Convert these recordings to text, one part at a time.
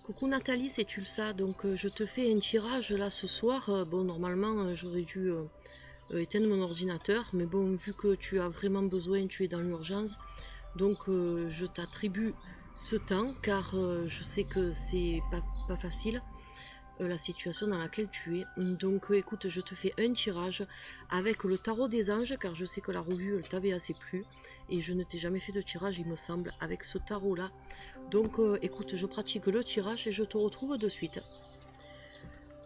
Coucou Nathalie, c'est Tulsa. Donc je te fais un tirage là ce soir. Bon, normalement j'aurais dû éteindre mon ordinateur, mais bon, vu que tu as vraiment besoin, tu es dans l'urgence, donc je t'attribue ce temps car je sais que c'est pas facile la situation dans laquelle tu es. Donc écoute, je te fais un tirage avec le tarot des anges car je sais que la revue elle t'avait assez plu et je ne t'ai jamais fait de tirage il me semble avec ce tarot là. Donc écoute, je pratique le tirage et je te retrouve de suite.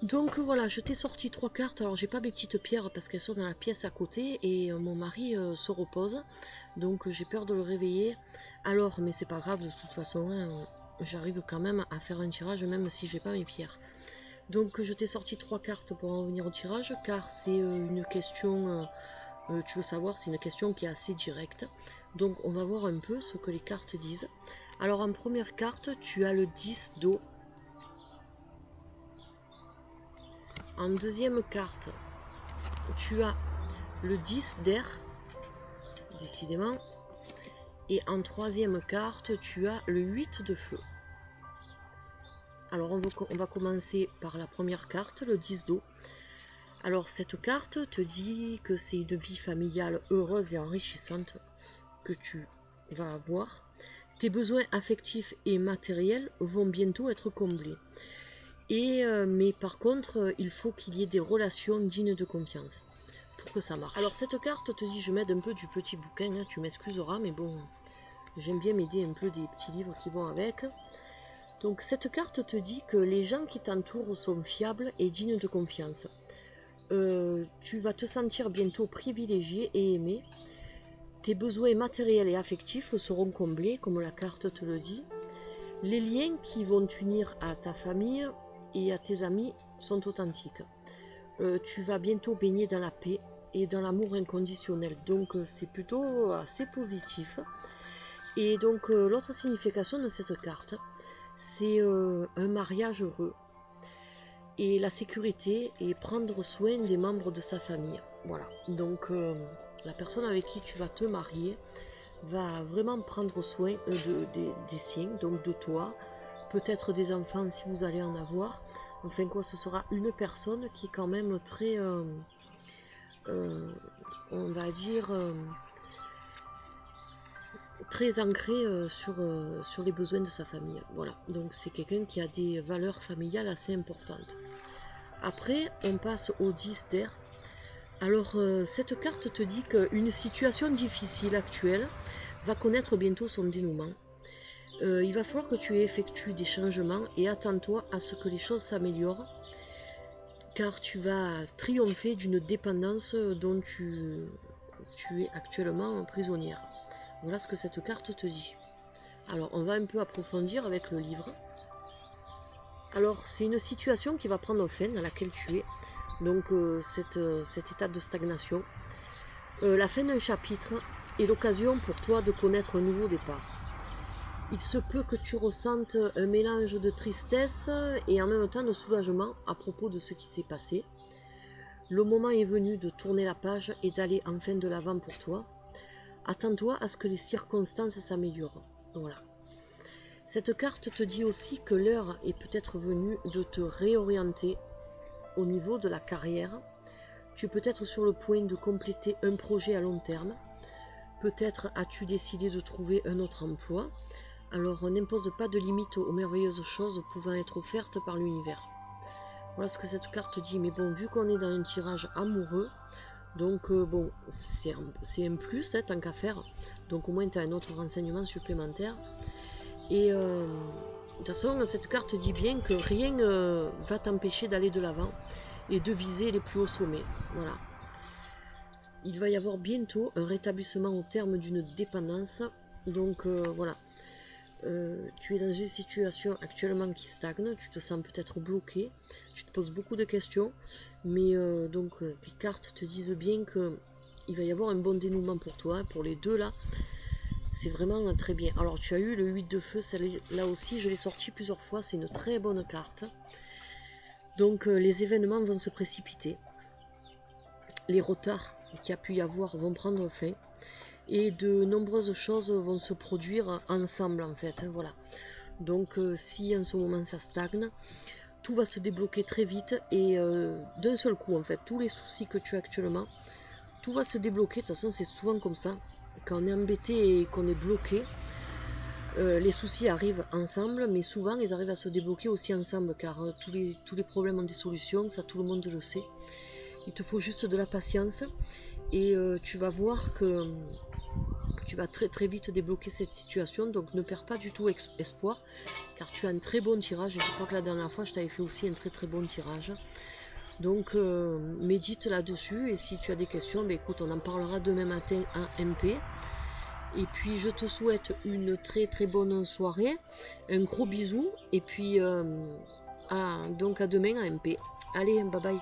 Donc voilà, je t'ai sorti 3 cartes. Alors j'ai pas mes petites pierres parce qu'elles sont dans la pièce à côté et mon mari se repose, donc j'ai peur de le réveiller. Alors mais c'est pas grave, de toute façon hein, j'arrive quand même à faire un tirage même si j'ai pas mes pierres. Donc je t'ai sorti 3 cartes pour en venir au tirage car c'est une question, tu veux savoir, c'est une question qui est assez directe. Donc on va voir un peu ce que les cartes disent. Alors en première carte, tu as le 10 d'eau. En deuxième carte, tu as le 10 d'air, décidément. Et en troisième carte, tu as le 8 de feu. Alors on va commencer par la première carte, le 10 d'eau. Alors cette carte te dit que c'est une vie familiale heureuse et enrichissante que tu vas avoir. Tes besoins affectifs et matériels vont bientôt être comblés. Mais par contre, il faut qu'il y ait des relations dignes de confiance pour que ça marche. Alors cette carte te dit, je m'aide un peu du petit bouquin, hein, tu m'excuseras, mais bon, j'aime bien m'aider un peu des petits livres qui vont avec. Donc cette carte te dit que les gens qui t'entourent sont fiables et dignes de confiance. Tu vas te sentir bientôt privilégié et aimé. Tes besoins matériels et affectifs seront comblés, comme la carte te le dit. Les liens qui vont t'unir à ta famille et à tes amis sont authentiques. Tu vas bientôt baigner dans la paix et dans l'amour inconditionnel. Donc c'est plutôt assez positif. Et donc l'autre signification de cette carte, c'est un mariage heureux et la sécurité et prendre soin des membres de sa famille. Voilà. Donc la personne avec qui tu vas te marier va vraiment prendre soin des siens, donc de toi, peut-être des enfants si vous allez en avoir. Enfin quoi, ce sera une personne qui est quand même très, on va dire, très ancrée sur les besoins de sa famille. Voilà, donc c'est quelqu'un qui a des valeurs familiales assez importantes. Après, on passe au 10 d'air. Alors, cette carte te dit qu'une situation difficile actuelle va connaître bientôt son dénouement. Il va falloir que tu effectues des changements et attends-toi à ce que les choses s'améliorent, car tu vas triompher d'une dépendance dont tu es actuellement prisonnière. Voilà ce que cette carte te dit. Alors, on va un peu approfondir avec le livre. Alors, c'est une situation qui va prendre fin, dans laquelle tu es. Donc, cet état de stagnation. La fin d'un chapitre est l'occasion pour toi de connaître un nouveau départ. Il se peut que tu ressentes un mélange de tristesse et en même temps de soulagement à propos de ce qui s'est passé. Le moment est venu de tourner la page et d'aller enfin de l'avant pour toi. Attends-toi à ce que les circonstances s'améliorent. Voilà. Cette carte te dit aussi que l'heure est peut-être venue de te réorienter au niveau de la carrière. Tu peux être sur le point de compléter un projet à long terme. Peut-être as-tu décidé de trouver un autre emploi. Alors n'impose pas de limite aux merveilleuses choses pouvant être offertes par l'univers. Voilà ce que cette carte dit. Mais bon, vu qu'on est dans un tirage amoureux, donc bon, c'est un plus, hein, tant qu'à faire. Donc au moins tu as un autre renseignement supplémentaire. Et de toute façon, cette carte dit bien que rien va t'empêcher d'aller de l'avant et de viser les plus hauts sommets. Voilà. Il va y avoir bientôt un rétablissement au terme d'une dépendance. Donc voilà. Tu es dans une situation actuellement qui stagne, tu te sens peut-être bloqué, tu te poses beaucoup de questions, mais donc les cartes te disent bien qu'il va y avoir un bon dénouement pour toi, pour les deux là, c'est vraiment très bien. Alors tu as eu le 8 de feu, celle-là aussi je l'ai sorti plusieurs fois, c'est une très bonne carte. Donc les événements vont se précipiter, les retards qu'il y a pu y avoir vont prendre fin, et de nombreuses choses vont se produire ensemble en fait, voilà. Donc si en ce moment ça stagne, tout va se débloquer très vite et d'un seul coup en fait, tous les soucis que tu as actuellement, tout va se débloquer. De toute façon c'est souvent comme ça, quand on est embêté et qu'on est bloqué, les soucis arrivent ensemble, mais souvent ils arrivent à se débloquer aussi ensemble, car tous les problèmes ont des solutions, ça tout le monde le sait. Il te faut juste de la patience et tu vas voir que tu vas très très vite débloquer cette situation. Donc ne perds pas du tout espoir, car tu as un très bon tirage et je crois que la dernière fois je t'avais fait aussi un très très bon tirage. Donc médite là-dessus et si tu as des questions, ben, écoute, on en parlera demain matin à MP. Et puis je te souhaite une très très bonne soirée, un gros bisou et puis donc à demain à MP. Allez, bye bye.